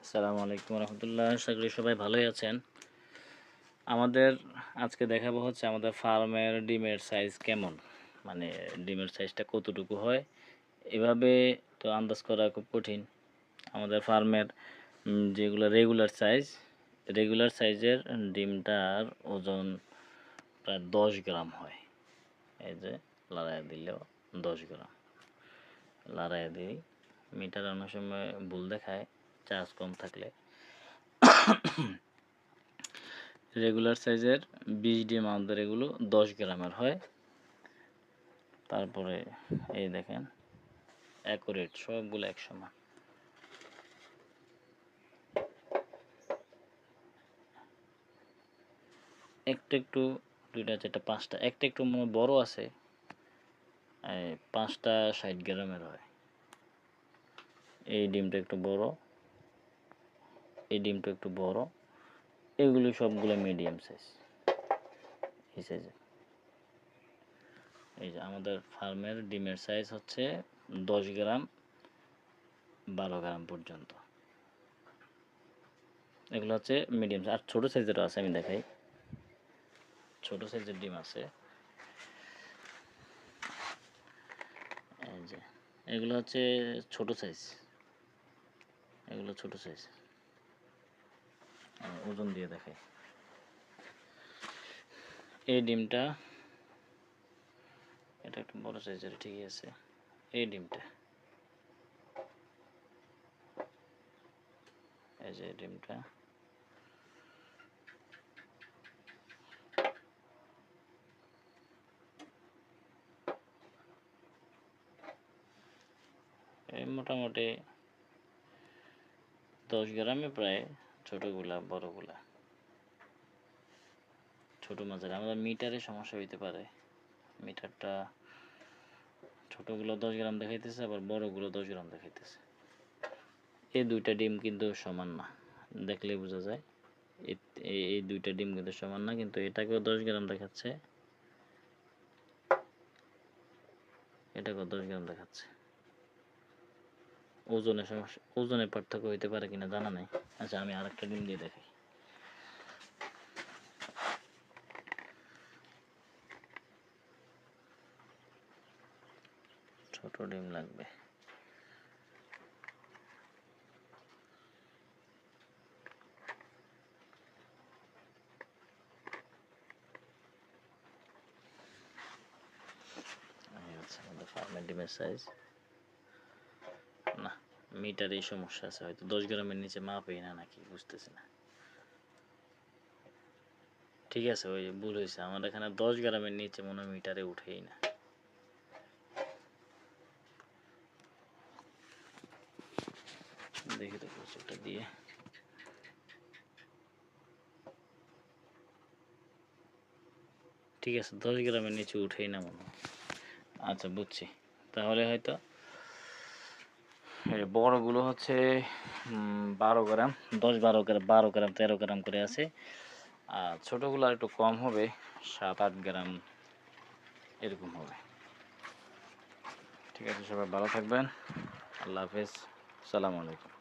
আসসালামু আলাইকুম রহমতুল্লাহ। আশা করি সবাই ভালোই আছেন। আমাদের আজকে দেখাবো হচ্ছে আমাদের ফার্মের ডিমের সাইজ কেমন, মানে ডিমের সাইজটা কতটুকু হয়। এভাবে তো আন্দাজ করা খুব কঠিন। আমাদের ফার্মের যেগুলো রেগুলার সাইজের ডিমটার ওজন প্রায় 10 গ্রাম হয়। এই যে লড়াইয়া দিলেও 10 গ্রাম লড়াইয়া দিই। মিটার অনেক সময় ভুল দেখায় চার্জ কম থাকলে। রেগুলার সাইজের 20 ডিম আমাদের এগুলো 10 গ্রামের হয়। তারপরে এই দেখেন অ্যাকুরেট সবগুলো এক সমান। একটা একটু 2টা 4টা 5টা একটা একটু বড় আছে, 5টা 60 গ্রামের হয়। এই ডিমটা একটু বড়, এই ডিমটা একটু বড়, এগুলো সবগুলো মিডিয়াম সাইজ। এই সাইজে এই যে আমাদের ফার্মের ডিমের সাইজ হচ্ছে 10 গ্রাম 12 গ্রাম পর্যন্ত। এগুলো হচ্ছে মিডিয়াম। আর ছোটো সাইজেরও আছে, আমি দেখাই। ছোট সাইজের ডিম আছে, এই যে এগুলো হচ্ছে ছোট সাইজ, এগুলো ছোট সাইজ। ওজন দিয়ে দেখাই। এই ডিমটা, এটা একটু বড় সাইজের, ঠিকই আছে। এই ডিমটা, এই যে ডিমটা, এই মোটামুটি 10 গ্রামে প্রায় ছোটোগুলা বড়গুলা, ছোটো মাঝারি। আমাদের মিটারে সমস্যা হইতে পারে, মিটারটা ছোটোগুলো 10 গ্রাম দেখাইতেছে, আবার বড়গুলো 10 গ্রাম দেখাইতেছে। এই দুইটা ডিম কিন্তু সমান না, দেখলেই বোঝা যায়। এই দুইটা ডিম কিন্তু সমান না, কিন্তু এটাকেও 10 গ্রাম দেখাচ্ছে, এটাকেও 10 গ্রাম দেখাচ্ছে। ওজনের সমস্যা, ওজনের পার্থক্য হইতে পারে কিনা জানা নাই। আচ্ছা, আমি আরেকটা ডিম দিয়ে দেখাই। ছোট ডিম লাগবে। আমাদের ফার্মের ডিমের সাইজ না, মিটারেই সমস্যা আছে, হয়তো 10 গ্রামের নিচে মাপেই না নাকি, বুঝতেছি না। ঠিক আছে, ওই ভুল হয়েছে আমার, এখানে 10 গ্রামের নিচে মনে হয় মিটারে উঠেই না। দেখি তো কিছুটা দিয়ে। ঠিক আছে, 10 গ্রামের নিচে উঠেই না মনে হয়। আচ্ছা, বুঝছি। তাহলে হয়তো বড়গুলো হচ্ছে 12 গ্রাম, 10 12 গ্রাম 12 গ্রাম 13 গ্রাম করে আছে। আর ছোটোগুলো আর একটু কম হবে, 7 8 গ্রাম এরকম হবে। ঠিক আছে, সবাই ভালো থাকবেন। আল্লাহ হাফেজ, সালাম আলাইকুম।